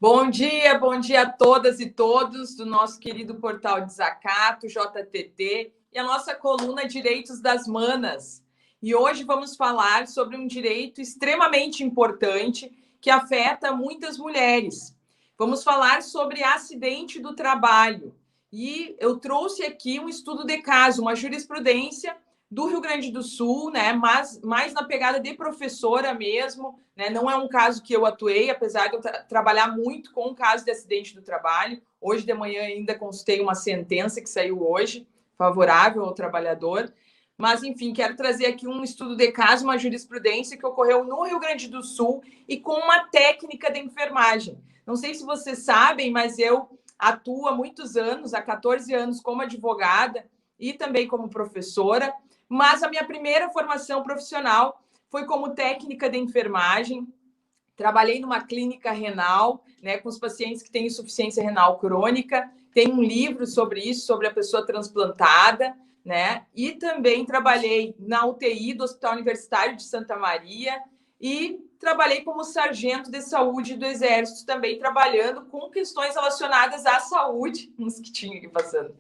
Bom dia a todas e todos do nosso querido portal Desacato, JTT, e a nossa coluna Direitos das Manas. E hoje vamos falar sobre um direito extremamente importante que afeta muitas mulheres. Vamos falar sobre acidente do trabalho. E eu trouxe aqui um estudo de caso, uma jurisprudência do Rio Grande do Sul, né? Mas mais na pegada de professora mesmo, né? Não é um caso que eu atuei, apesar de eu trabalhar muito com o caso de acidente do trabalho. Hoje de manhã ainda consultei uma sentença que saiu hoje, favorável ao trabalhador. Mas, enfim, quero trazer aqui um estudo de caso, uma jurisprudência que ocorreu no Rio Grande do Sul e com uma técnica de enfermagem. Não sei se vocês sabem, mas eu atuo há muitos anos, há 14 anos, como advogada e também como professora. Mas a minha primeira formação profissional foi como técnica de enfermagem. Trabalhei numa clínica renal, né, com os pacientes que têm insuficiência renal crônica. Tem um livro sobre isso, sobre a pessoa transplantada, né? E também trabalhei na UTI do Hospital Universitário de Santa Maria e trabalhei como sargento de saúde do Exército, também trabalhando com questões relacionadas à saúde, uns que tinham aqui passando.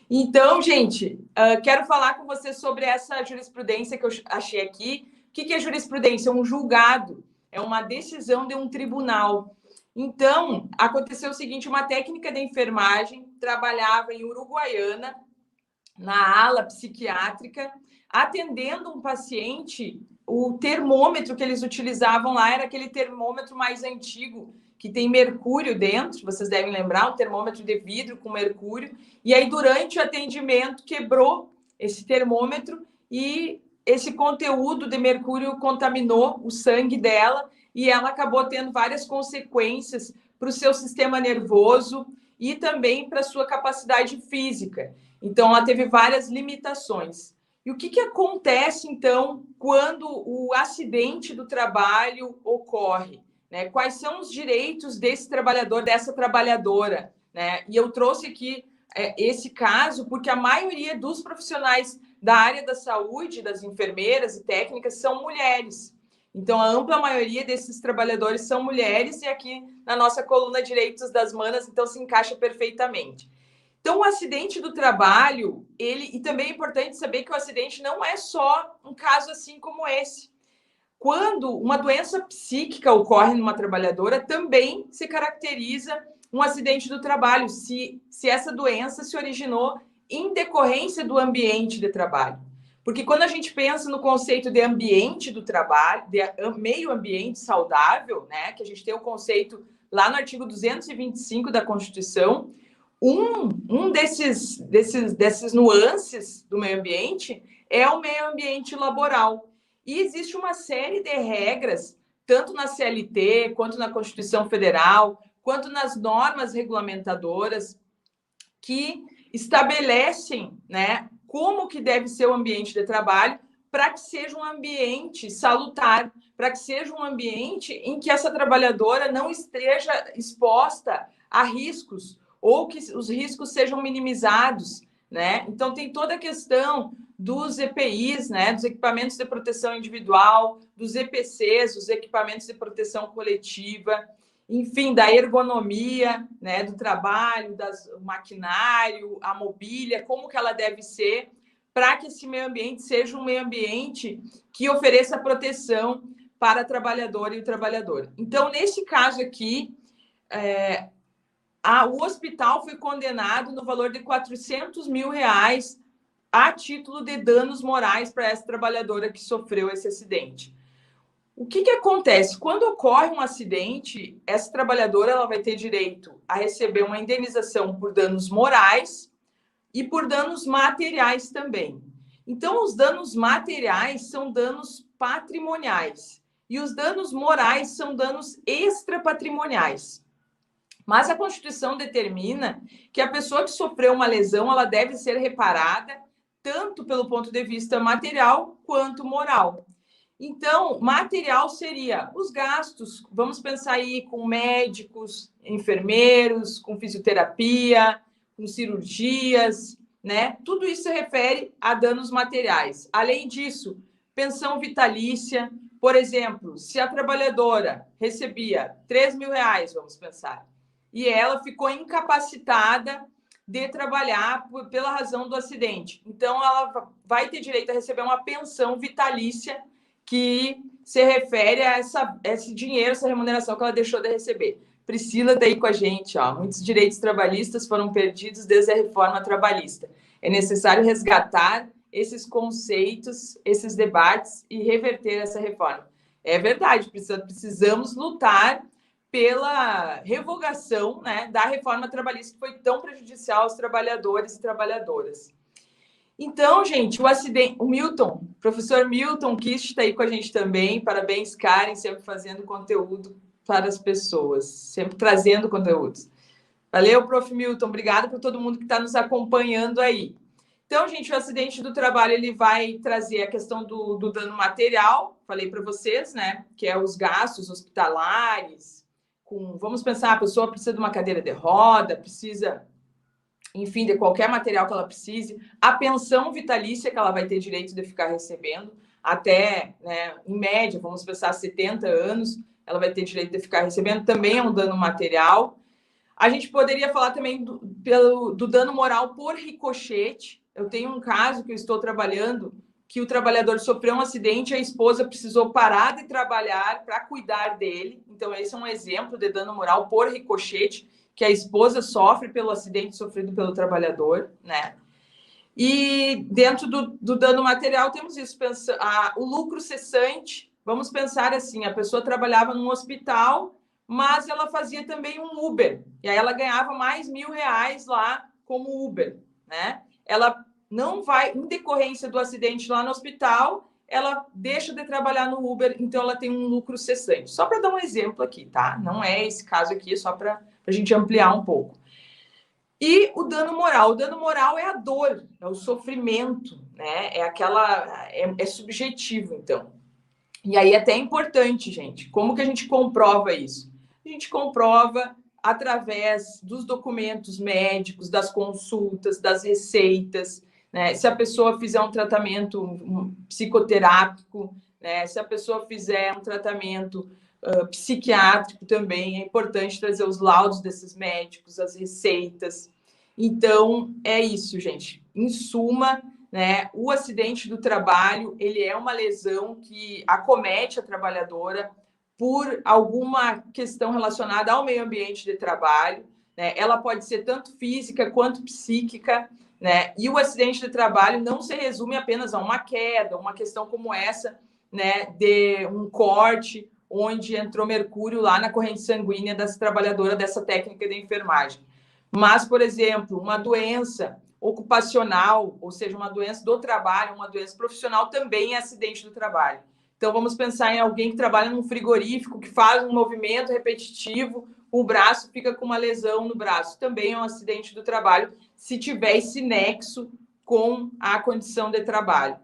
Então, gente, quero falar com você sobre essa jurisprudência que eu achei aqui. O que é jurisprudência? É um julgado, é uma decisão de um tribunal. Então, aconteceu o seguinte, uma técnica de enfermagem trabalhava em Uruguaiana, na ala psiquiátrica, atendendo um paciente. O termômetro que eles utilizavam lá era aquele termômetro mais antigo, que tem mercúrio dentro, vocês devem lembrar, um termômetro de vidro com mercúrio. E aí, durante o atendimento, quebrou esse termômetro e esse conteúdo de mercúrio contaminou o sangue dela e ela acabou tendo várias consequências para o seu sistema nervoso e também para a sua capacidade física. Então, ela teve várias limitações. E o que acontece, então, quando o acidente do trabalho ocorre? Né? Quais são os direitos desse trabalhador, dessa trabalhadora? Né? E eu trouxe aqui esse caso porque a maioria dos profissionais da área da saúde, das enfermeiras e técnicas, são mulheres. Então, a ampla maioria desses trabalhadores são mulheres e aqui na nossa coluna Direitos das Manas, então, se encaixa perfeitamente. Então, o acidente do trabalho, e também é importante saber que o acidente não é só um caso assim como esse. Quando uma doença psíquica ocorre numa trabalhadora, também se caracteriza um acidente do trabalho, se essa doença se originou em decorrência do ambiente de trabalho. Porque quando a gente pensa no conceito de ambiente do trabalho, de meio ambiente saudável, né, que a gente tem o conceito lá no artigo 225 da Constituição, um dessas nuances do meio ambiente é o meio ambiente laboral. E existe uma série de regras, tanto na CLT, quanto na Constituição Federal, quanto nas normas regulamentadoras, que estabelecem, né, como que deve ser o ambiente de trabalho para que seja um ambiente salutar, para que seja um ambiente em que essa trabalhadora não esteja exposta a riscos, ou que os riscos sejam minimizados, né? Então, tem toda a questão dos EPIs, né, dos equipamentos de proteção individual, dos EPCs, os equipamentos de proteção coletiva, enfim, da ergonomia, né, do trabalho, do maquinário, a mobília, como que ela deve ser, para que esse meio ambiente seja um meio ambiente que ofereça proteção para a trabalhadora e o trabalhador. Então, nesse caso aqui, o hospital foi condenado no valor de R$400 mil a título de danos morais para essa trabalhadora que sofreu esse acidente. O que acontece? Quando ocorre um acidente, essa trabalhadora ela vai ter direito a receber uma indenização por danos morais e por danos materiais também. Então, os danos materiais são danos patrimoniais e os danos morais são danos extrapatrimoniais. Mas a Constituição determina que a pessoa que sofreu uma lesão, ela deve ser reparada tanto pelo ponto de vista material quanto moral. Então, material seria os gastos, vamos pensar aí com médicos, enfermeiros, com fisioterapia, com cirurgias, né? Tudo isso se refere a danos materiais. Além disso, pensão vitalícia, por exemplo, se a trabalhadora recebia R$3 mil, vamos pensar, e ela ficou incapacitada de trabalhar pela razão do acidente. Então, ela vai ter direito a receber uma pensão vitalícia que se refere a esse dinheiro, essa remuneração que ela deixou de receber. Priscila está aí com a gente. Ó. Muitos direitos trabalhistas foram perdidos desde a reforma trabalhista. É necessário resgatar esses conceitos, esses debates e reverter essa reforma. É verdade, precisamos lutar pela revogação, né, da reforma trabalhista que foi tão prejudicial aos trabalhadores e trabalhadoras. Então, gente, o acidente, o professor Milton Kist está aí com a gente também. Parabéns, Karen, sempre fazendo conteúdo para as pessoas, sempre trazendo conteúdos. Valeu, prof. Milton, obrigada por todo mundo que está nos acompanhando aí. Então, gente, o acidente do trabalho ele vai trazer a questão do dano material, falei para vocês, né? Que é os gastos hospitalares. Vamos pensar, a pessoa precisa de uma cadeira de roda, precisa, enfim, de qualquer material que ela precise. A pensão vitalícia que ela vai ter direito de ficar recebendo até, né, em média, vamos pensar 70 anos, ela vai ter direito de ficar recebendo, também é um dano material. A gente poderia falar também do dano moral por ricochete. Eu tenho um caso que eu estou trabalhando, que o trabalhador sofreu um acidente e a esposa precisou parar de trabalhar para cuidar dele. Então, esse é um exemplo de dano moral por ricochete, que a esposa sofre pelo acidente sofrido pelo trabalhador, né? E dentro do dano material temos isso, o lucro cessante. Vamos pensar assim, a pessoa trabalhava num hospital, mas ela fazia também um Uber, e aí ela ganhava mais R$1.000 lá como Uber, né? Ela não vai, em decorrência do acidente lá no hospital, ela deixa de trabalhar no Uber, então ela tem um lucro cessante. Só para dar um exemplo aqui, tá? Não é esse caso aqui, é só para a gente ampliar um pouco. E o dano moral é a dor, é o sofrimento, né? É subjetivo, então. E aí até é importante, gente. Como que a gente comprova isso? A gente comprova através dos documentos médicos, das consultas, das receitas, né? Se a pessoa fizer um tratamento psicoterápico, né? Se a pessoa fizer um tratamento psiquiátrico também, é importante trazer os laudos desses médicos, as receitas. Então, é isso, gente. Em suma, né, o acidente do trabalho, ele é uma lesão que acomete a trabalhadora por alguma questão relacionada ao meio ambiente de trabalho, né? Ela pode ser tanto física quanto psíquica, né? E o acidente de trabalho não se resume apenas a uma queda, uma questão como essa, né, de um corte onde entrou mercúrio lá na corrente sanguínea dessa trabalhadora dessa técnica de enfermagem. Mas, por exemplo, uma doença ocupacional, ou seja, uma doença do trabalho, uma doença profissional, também é acidente do trabalho. Então, vamos pensar em alguém que trabalha num frigorífico, que faz um movimento repetitivo, o braço fica com uma lesão no braço. Também é um acidente do trabalho, se tiver esse nexo com a condição de trabalho,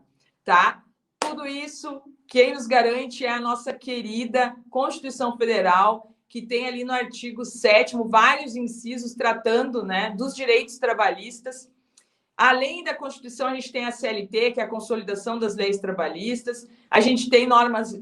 tá? Tudo isso, quem nos garante é a nossa querida Constituição Federal, que tem ali no artigo 7º vários incisos tratando, né, dos direitos trabalhistas. Além da Constituição, a gente tem a CLT, que é a Consolidação das Leis Trabalhistas. A gente tem normas,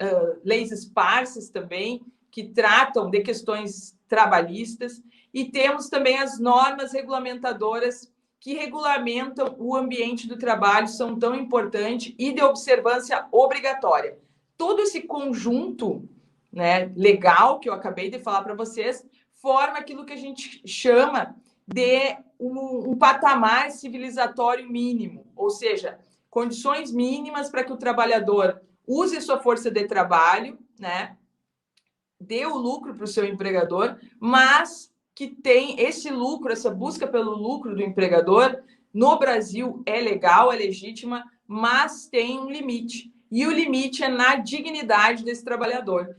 leis esparsas também, que tratam de questões trabalhistas. E temos também as normas regulamentadoras que regulamentam o ambiente do trabalho, são tão importantes, e de observância obrigatória. Todo esse conjunto, né, legal que eu acabei de falar para vocês, forma aquilo que a gente chama de um patamar civilizatório mínimo, ou seja, condições mínimas para que o trabalhador use sua força de trabalho, né, dê o lucro para o seu empregador, mas que tem esse lucro, essa busca pelo lucro do empregador, no Brasil é legal, é legítima, mas tem um limite. E o limite é na dignidade desse trabalhador.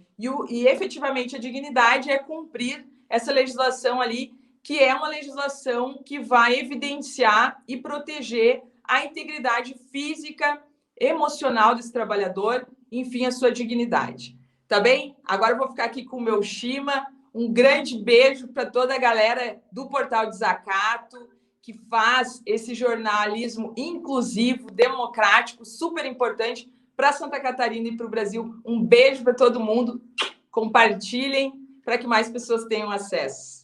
E efetivamente a dignidade é cumprir essa legislação ali, que é uma legislação que vai evidenciar e proteger a integridade física, emocional desse trabalhador, enfim, a sua dignidade. Tá bem? Agora eu vou ficar aqui com o meu Shima. Um grande beijo para toda a galera do Portal Desacato, que faz esse jornalismo inclusivo, democrático, super importante para Santa Catarina e para o Brasil. Um beijo para todo mundo. Compartilhem para que mais pessoas tenham acesso.